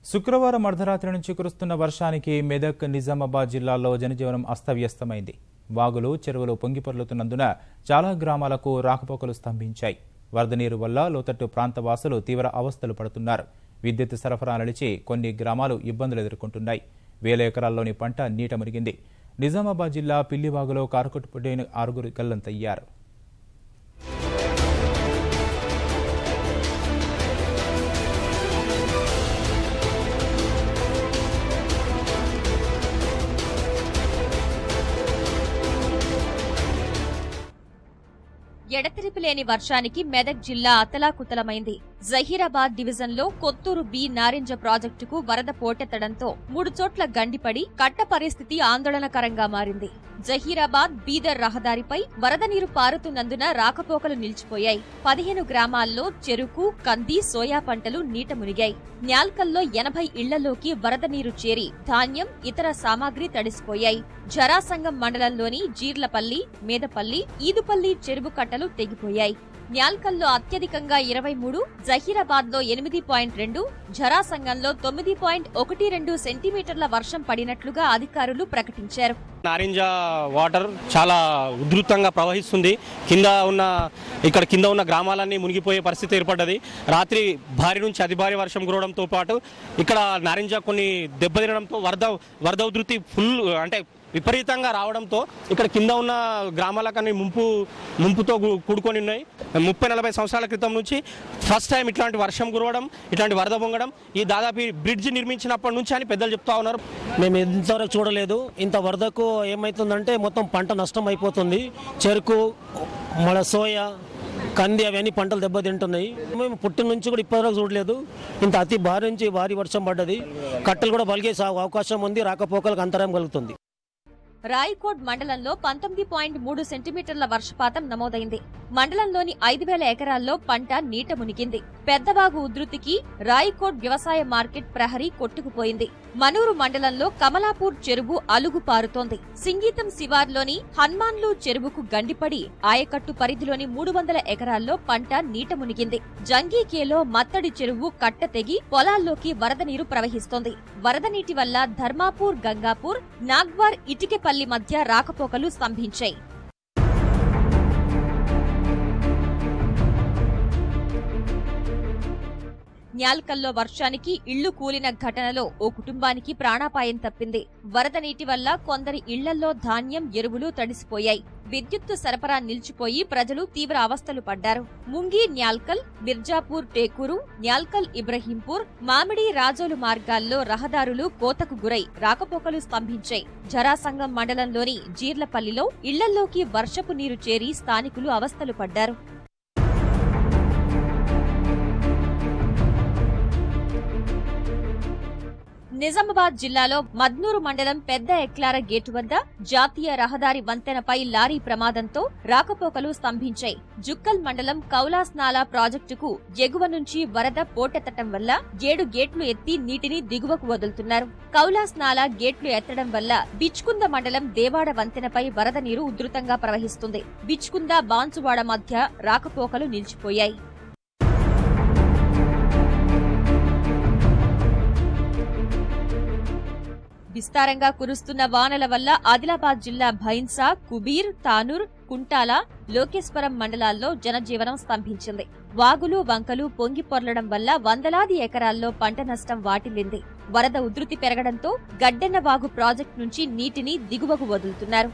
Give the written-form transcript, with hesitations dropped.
శుక్రవారం అర్ధరాత్రి నుంచి కురుస్తున్న వర్షానికి మెదక్, నిజామాబాద్ జిల్లాల్లో జనజీవనం అస్తవ్యస్తమైంది. వాగులు, చెరువులు పొంగిపొర్లుతున్నందున చాలా గ్రామాలకు రాకపోకలు స్తంభించాయి. వరద నీరు వల్ల లోతట్టు ప్రాంత వాసులు తీవ్ర అవస్థలు పడుతున్నారు. విద్యుత్ సరఫరా నిలిచి కొన్ని గ్రామాలు ఇబ్బందులు ఎదుర్కొంటున్నాయి. వేల ఎకరాల్లోని పంట నీట మునిగింది. నిజామాబాద్ జిల్లా పిల్లివాగులో కారుకొట్టుపడిన 6 గల్లంతయ్యారు. ఎడతెరిపి లేని వర్షానికి మెదక్ జిల్లా అతలాకుతలమైంది. జహీరాబాద్ డివిజన్లో కొత్తూరు బి నారింజ ప్రాజెక్టుకు వరద పోటెత్తడంతో 3 చోట్ల గండిపడి కట్ట పరిస్థితి ఆందోళనకరంగా మారింది. జహీరాబాద్ బీదర్ రహదారిపై వరద నీరు పారుతున్నందున రాకపోకలు నిలిచిపోయాయి. 15 గ్రామాల్లో చెరుకు, కంది, సోయా పంటలు నీట మునిగాయి. న్యాల్కల్లో 80 ఇళ్లలోకి వరద నీరు చేరి ధాన్యం, ఇతర సామాగ్రి తడిసిపోయాయి. జరాసంగం మండలంలోని జీర్లపల్లి, మేదపల్లి, ఈదుపల్లి చెరువు కట్టలు తెగిపోయాయి. న్యాల్కల్లో అత్యధికంగా 23, జహీరాబాద్లో 8.2, జరాసంగంలో 9.12 సెంటీమీటర్ల వర్షం పడినట్లుగా అధికారులు ప్రకటించారు. నారింజ వాటర్ చాలా ఉధృతంగా ప్రవహిస్తుంది. ఇక్కడ కింద ఉన్న గ్రామాలన్నీ మునిగిపోయే పరిస్థితి ఏర్పడ్డది. రాత్రి భారీ నుంచి అతి భారీ వర్షం కురవడంతో పాటు ఇక్కడ నారింజ కొన్ని దెబ్బతినడంతో వరద ఉధృతి విపరీతంగా రావడంతో ఇక్కడ కింద ఉన్న గ్రామాలకన్నీ ముంపుతో కూడుకొని ఉన్నాయి. 30-40 సంవత్సరాల క్రితం నుంచి ఫస్ట్ టైం ఇట్లాంటి వర్షం కురవడం, ఇట్లాంటి వరద పొంగడం ఈ దాదాపు బ్రిడ్జ్ నిర్మించినప్పటి నుంచి అని పెద్దలు చెప్తా ఉన్నారు. మేము ఇంతవరకు చూడలేదు. ఇంత వరదకు ఏమవుతుందంటే మొత్తం పంట నష్టం అయిపోతుంది. చెరుకు, సోయా, కంది అవన్నీ పంటలు దెబ్బతింటున్నాయి. మేము పుట్టిన నుంచి కూడా ఇప్పటివరకు చూడలేదు. ఇంత అతి భారీ నుంచి భారీ వర్షం పడ్డది. కట్టలు కూడా బలిగే అవకాశం ఉంది. రాకపోకలకు అంతరాయం కలుగుతుంది. రాయకోట్ మండలంలో 19.3 సెంటీమీటర్ల వర్షపాతం నమోదైంది. మండలంలోని 5,000 ఎకరాల్లో పంట నీట మునిగింది. పెద్దవాగు ఉధృతికి రాయకోట్ వ్యవసాయ మార్కెట్ ప్రహరీ కొట్టుకుపోయింది. మనూరు మండలంలో కమలాపూర్ చెరువు అలుగు పారుతోంది. సింగీతం శివార్లోని హన్మాన్లు చెరువుకు గండిపడి ఆయకట్టు పరిధిలోని 300 ఎకరాల్లో పంట నీట మునిగింది. జంగీకేలో మత్తడి చెరువు కట్ట తెగి పొలాల్లోకి వరద నీరు ప్రవహిస్తోంది. వరద నీటి వల్ల ధర్మాపూర్, గంగాపూర్, నాగ్వార్, ఇటికెపల్లి మధ్య రాకపోకలు స్తంభించాయి. న్యాల్కల్లో వర్షానికి ఇళ్లు కూలిన ఘటనలో ఓ కుటుంబానికి ప్రాణాపాయం తప్పింది. వరద నీటి వల్ల కొందరి ఇళ్లల్లో ధాన్యం, ఎరువులు తడిసిపోయాయి. విద్యుత్తు సరఫరా నిలిచిపోయి ప్రజలు తీవ్ర అవస్థలు పడ్డారు. ముంగి న్యాల్కల్, మిర్జాపూర్ టేకూరు, న్యాల్కల్ ఇబ్రహీంపూర్, మామిడి, రాజోలు మార్గాల్లో రహదారులు కోతకు గురై రాకపోకలు స్తంభించాయి. జరాసంగం మండలంలోని జీర్లపల్లిలో ఇళ్లల్లోకి వర్షపు నీరు చేరి స్థానికులు అవస్థలు పడ్డారు. నిజామాబాద్ జిల్లాలో మద్నూరు మండలం పెద్ద ఎక్లార గేటు వద్ద జాతీయ రహదారి వంతెనపై లారీ ప్రమాదంతో రాకపోకలు స్తంభించాయి. జుక్కల్ మండలం కౌలాస్నాలా ప్రాజెక్టుకు ఎగువ నుంచి వరద పోటెత్తడం వల్ల 7 గేట్లు ఎత్తి నీటిని దిగువకు వదులుతున్నారు. కౌలాస్నాలా గేట్లు ఎత్తడం వల్ల బిచ్కుంద మండలం దేవాడ వంతెనపై వరద నీరు ఉధృతంగా ప్రవహిస్తుంది. బిచ్కుంద, బాన్సువాడ మధ్య రాకపోకలు నిలిచిపోయాయి. విస్తారంగా కురుస్తున్న వానల వల్ల ఆదిలాబాద్ జిల్లా భైన్సా, కుబీర్, తానూర్, కుంటాల, లోకేశ్వరం మండలాల్లో జనజీవనం స్తంభించింది. వాగులు, వంకలు పొంగి పొర్లడం వల్ల వందలాది ఎకరాల్లో పంట నష్టం వాటిల్లింది. వరద ఉధృతి పెరగడంతో గడ్డెన్న వాగు ప్రాజెక్టు నుంచి నీటిని దిగువకు వదులుతున్నారు.